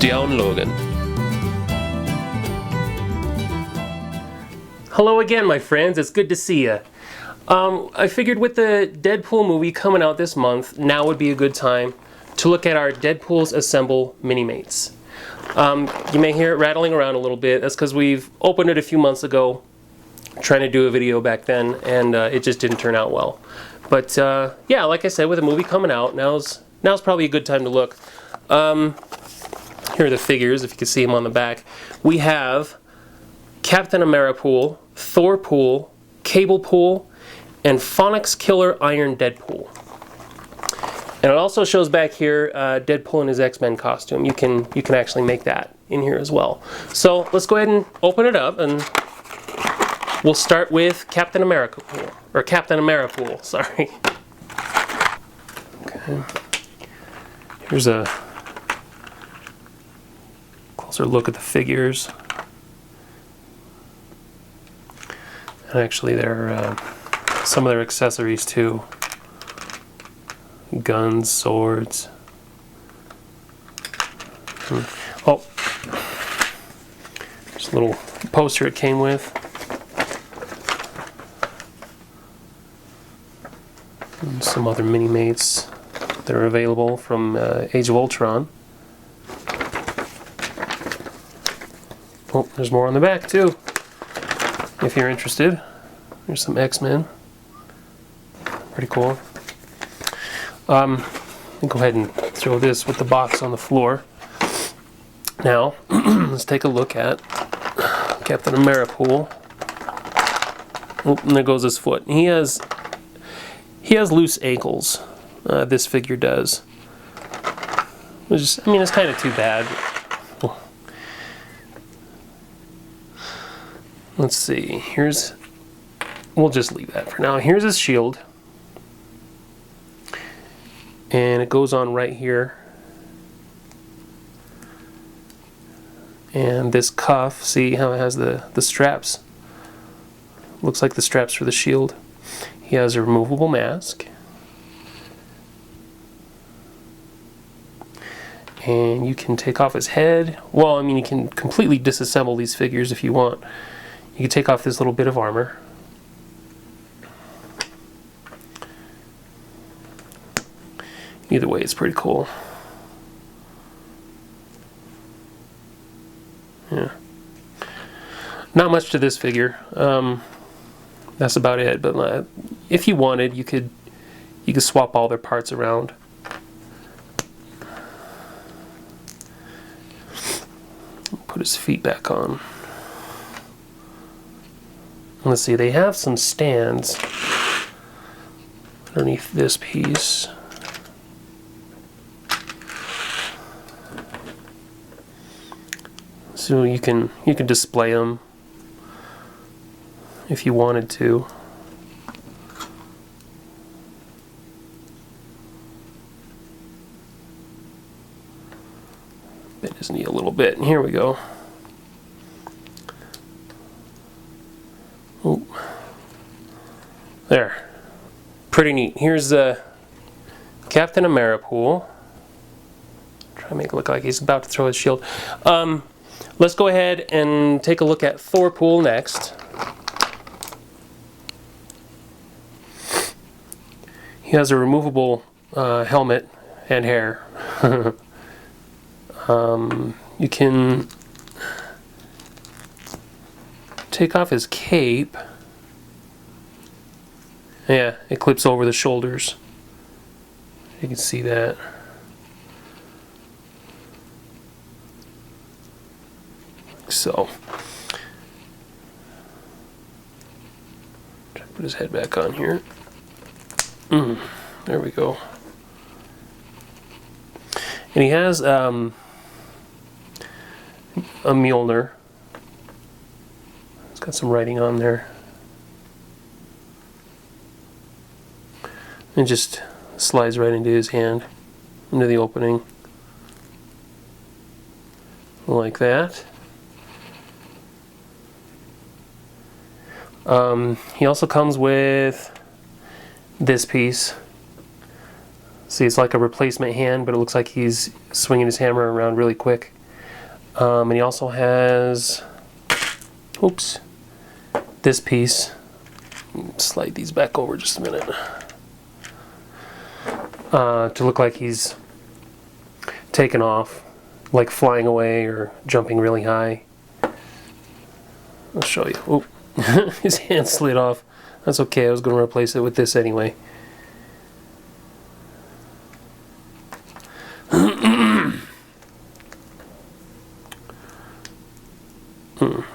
down Logan. Hello again, my friends. It's good to see you. I figured with the Deadpool movie coming out this month, now would be a good time to look at our Deadpools Assemble Minimates. You may hear it rattling around a little bit. That's because we've opened it a few months ago, trying to do a video back then, and it just didn't turn out well. But yeah, like I said, with the movie coming out, now's probably a good time to look. Here are the figures, if you can see them on the back. We have Captain Ameri-Pool, Thor-Pool, Cable-Pool, and Phonics Killer Iron Deadpool. And it also shows back here Deadpool in his X-Men costume. You can actually make that in here as well. So let's go ahead and open it up, and we'll start with Captain Ameri-Pool, or Captain Ameri-Pool, sorry. Okay. Here's a closer look at the figures. And actually, there are some of their accessories too. Guns, swords. Oh, just a little poster it came with. And some other Minimates that are available from Age of Ultron. Oh, there's more on the back too, if you're interested. There's some X-Men. Pretty cool. I'll go ahead and throw this with the box on the floor. Now, let's take a look at Captain Ameri-Pool. Oh, and there goes his foot. He has loose ankles. This figure does. Which, I mean, it's kind of too bad. Let's see. We'll just leave that for now. Here's his shield. And it goes on right here. And this cuff, see how it has the straps? Looks like the straps for the shield. He has a removable mask. And you can take off his head. Well, I mean, you can completely disassemble these figures if you want. You can take off this little bit of armor. Either way, it's pretty cool. Yeah. Not much to this figure. That's about it. But if you wanted, you could swap all their parts around. Put his feet back on. Let's see, they have some stands underneath this piece. So you can display them if you wanted to. Bend his knee a little bit, and here we go. Oh, there. Pretty neat. Here's the Captain Ameri-Pool. Try to make it look like he's about to throw his shield. Let's go ahead and take a look at Thor-Pool next. He has a removable helmet and hair. You can take off his cape. Yeah, it clips over the shoulders. You can see that. So, try to put his head back on here. There we go. And he has a Mjolnir. It's got some writing on there. And just slides right into his hand, into the opening. Like that. He also comes with this piece. See, it's like a replacement hand, but it looks like he's swinging his hammer around really quick. And he also has, oops, this piece. Slide these back over just a minute. To look like he's taken off, like flying away or jumping really high. I'll show you. Oop. His hand slid off. That's okay, I was going to replace it with this anyway.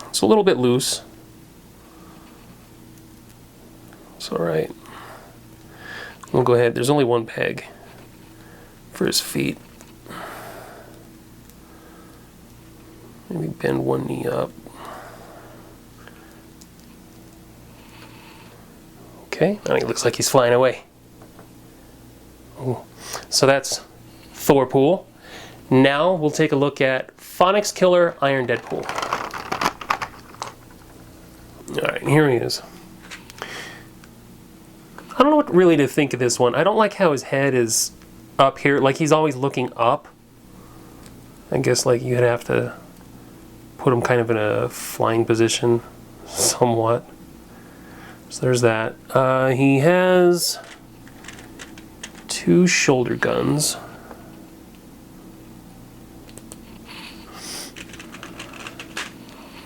It's a little bit loose. It's alright. We'll go ahead. There's only one peg for his feet. Maybe bend one knee up. Okay, now he looks like he's flying away. Ooh. So that's Thor-Pool. Now we'll take a look at Phonics Killer Iron Deadpool. Alright, here he is. I don't know what really to think of this one. I don't like how his head is up here, like he's always looking up. I guess like you'd have to put him kind of in a flying position somewhat. So there's that. He has 2 shoulder guns.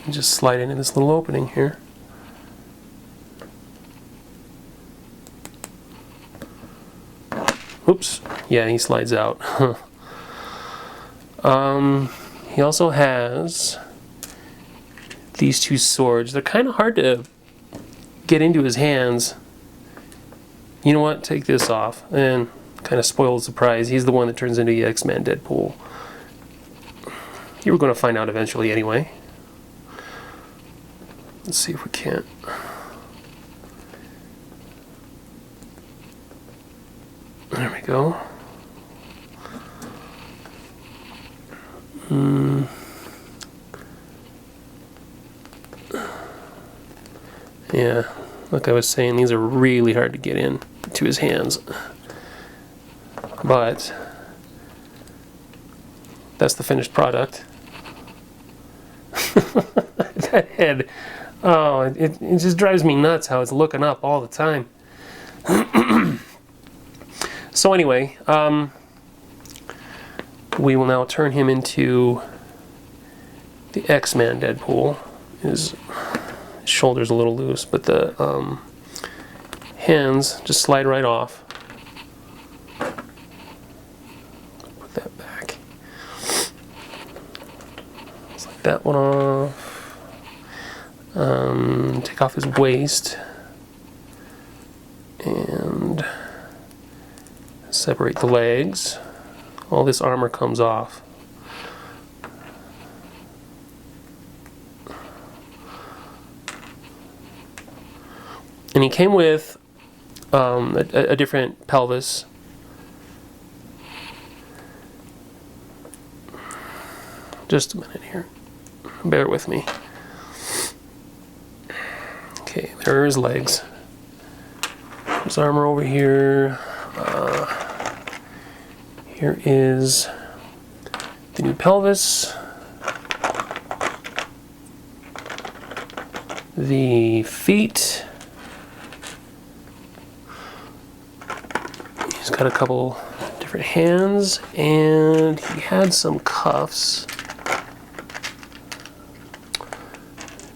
Just slide into this little opening here. Oops. Yeah, he slides out. He also has these 2 swords. They're kind of hard to get into his hands. You know what? Take this off and kind of spoil the surprise. He's the one that turns into the XMan Deadpool. You were going to find out eventually anyway. Let's see if we can't. There we go. Yeah, like I was saying, these are really hard to get in to his hands. But that's the finished product. That head, oh, it just drives me nuts how it's looking up all the time. So anyway, we will now turn him into the XMan Deadpool. His shoulder's a little loose, but the hands just slide right off. Put that back. Slide that one off. Take off his waist. And separate the legs. All this armor comes off. And he came with a different pelvis. Just a minute here. Bear with me. Okay, there are his legs. There's armor over here. Here is the new pelvis. The feet. He's got a couple different hands, and he had some cuffs.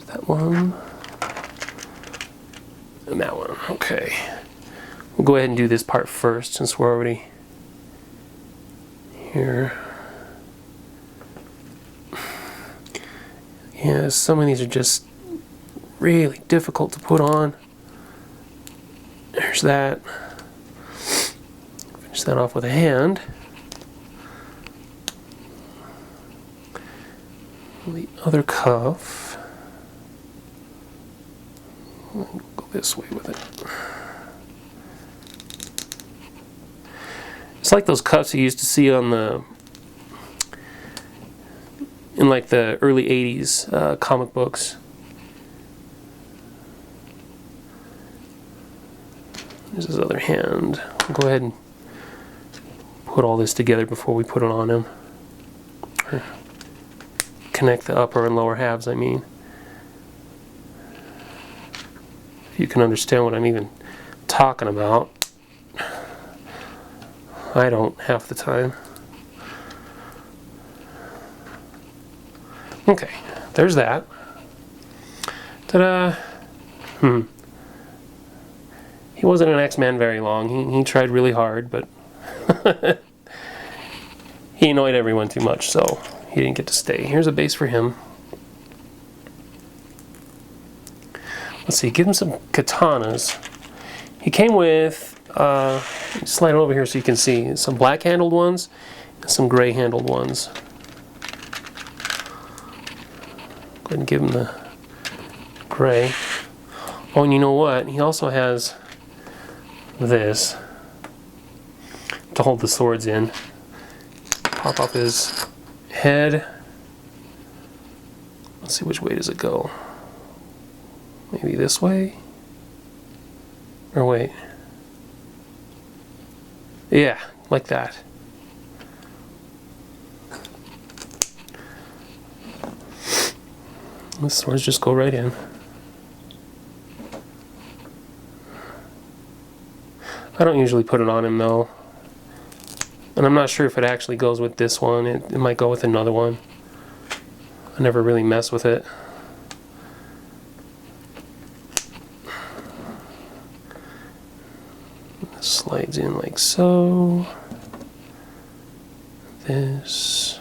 That one. And that one. Okay. We'll go ahead and do this part first since we're already here. Yeah, some of these are just really difficult to put on. There's that. Finish that off with a hand. The other cuff. We'll go this way with it. It's like those cuffs you used to see on in like the early 80s comic books. There's his other hand. We'll go ahead and put all this together before we put it on him. connect the upper and lower halves, I mean. If you can understand what I'm even talking about. I don't half the time. Okay, there's that. Ta-da! He wasn't an X-Man very long. He tried really hard, but he annoyed everyone too much, so he didn't get to stay. Here's a base for him. Let's see, give him some katanas. He came with, slide it over here so you can see, some black-handled ones and some gray-handled ones. Go ahead and give him the gray. Oh, and you know what? He also has this to hold the swords in. Pop off his head. Let's see, which way does it go? Maybe this way? Or wait. Yeah, like that. The swords just go right in. I don't usually put it on him though. And I'm not sure if it actually goes with this one. It might go with another one. I never really mess with it. This slides in like so. This.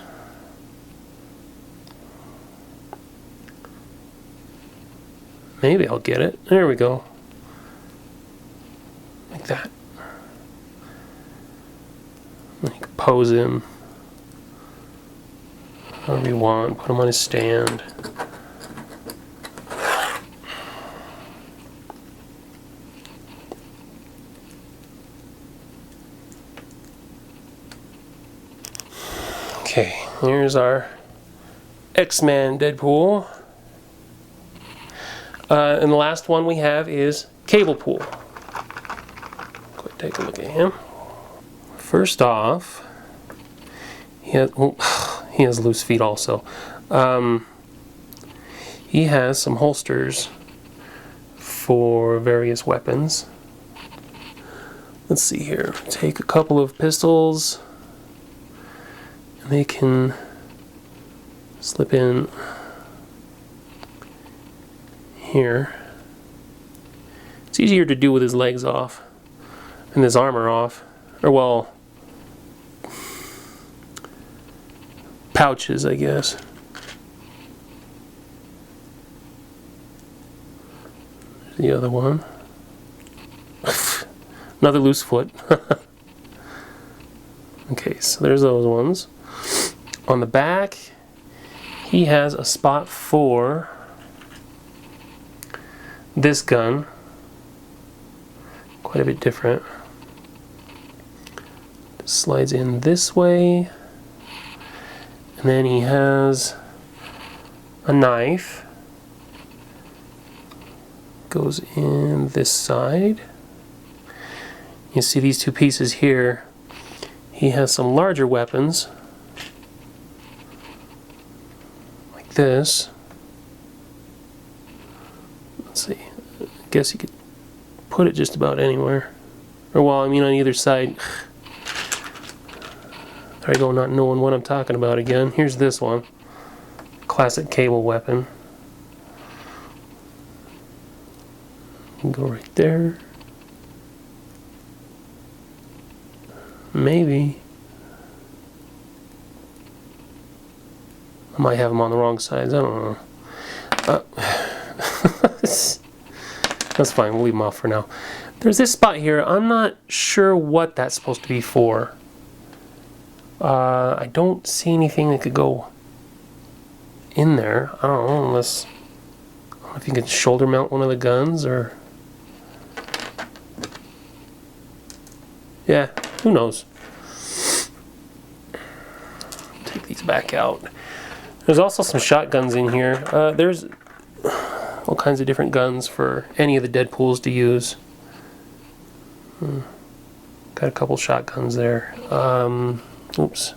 Maybe I'll get it. There we go. Like that. You can pose him however you want. Put him on his stand. Okay, here's our XMan Deadpool. And the last one we have is Cable-Pool. Go ahead and take a look at him. First off, he has loose feet also. He has some holsters for various weapons. Let's see here. Take a couple of pistols, and they can slip in here. It's easier to do with his legs off and his armor off, or well, pouches, I guess. There's the other one. Another loose foot. Okay, so there's those ones. On the back, he has a spot for this gun. Quite a bit different. It slides in this way. And then he has a knife. Goes in this side. You see these two pieces here. He has some larger weapons. Like this. Let's see. I guess you could put it just about anywhere. Or well, I mean on either side. There I go, not knowing what I'm talking about again. Here's this one. Classic cable weapon. You can go right there. Maybe. I might have them on the wrong sides. I don't know. That's fine. We'll leave them off for now. There's this spot here. I'm not sure what that's supposed to be for. I don't see anything that could go in there. I don't know, unless I don't know if you can shoulder mount one of the guns or yeah, who knows. Take these back out. There's also some shotguns in here. There's all kinds of different guns for any of the Deadpools to use. Got a couple shotguns there. Oops.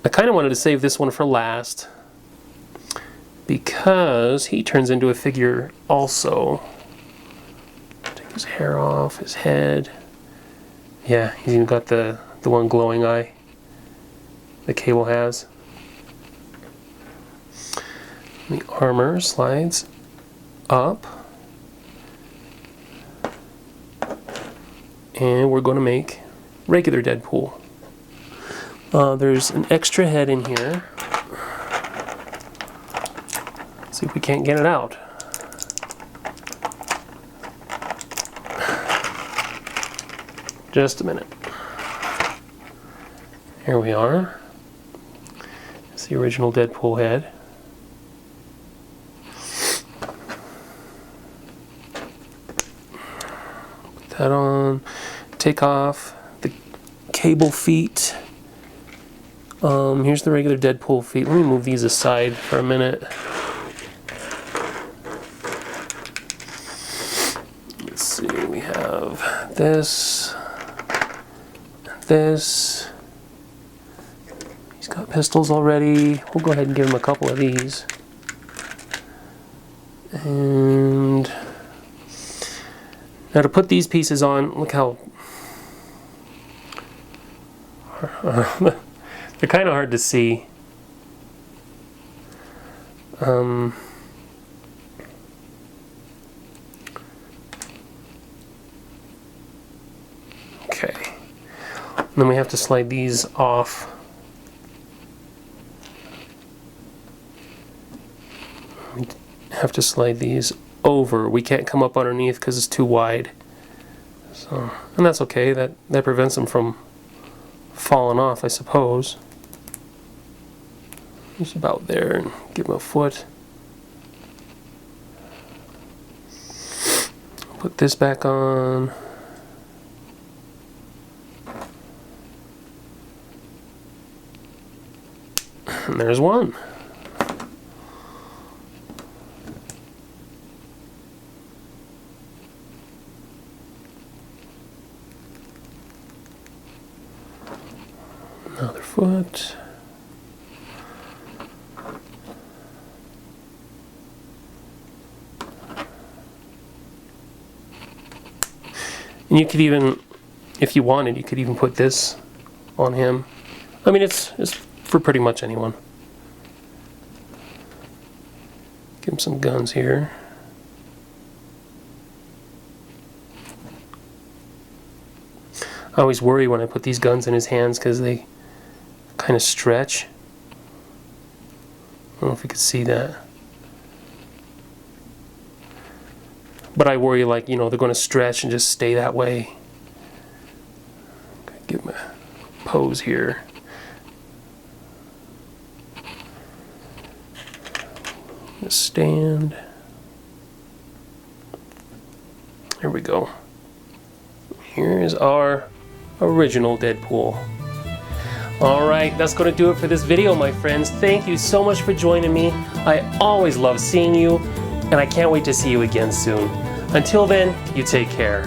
I kind of wanted to save this one for last because he turns into a figure also. Take his hair off, his head. Yeah, he's even got the one glowing eye the Cable has. The armor slides up. And we're going to make regular Deadpool. There's an extra head in here. Let's see if we can't get it out. Just a minute. Here we are. It's the original Deadpool head. Put that on. Take off the Cable feet. Here's the regular Deadpool feet. Let me move these aside for a minute. Let's see, we have this, this. He's got pistols already. We'll go ahead and give him a couple of these. And now to put these pieces on, look how they're kind of hard to see. Okay. And then we have to slide these off. We have to slide these over. We can't come up underneath because it's too wide. So, and that's okay. That prevents them from falling off, I suppose. Just about there, and give him a foot. Put this back on. And there's one. Another foot. And you could even, if you wanted, you could even put this on him. I mean, it's for pretty much anyone. Give him some guns here. I always worry when I put these guns in his hands because they kind of stretch. I don't know if you could see that. But I worry, like, you know, they're going to stretch and just stay that way. Give him a pose here. Just stand. There we go. Here is our original Deadpool. Alright, that's going to do it for this video, my friends. Thank you so much for joining me. I always love seeing you, and I can't wait to see you again soon. Until then, you take care.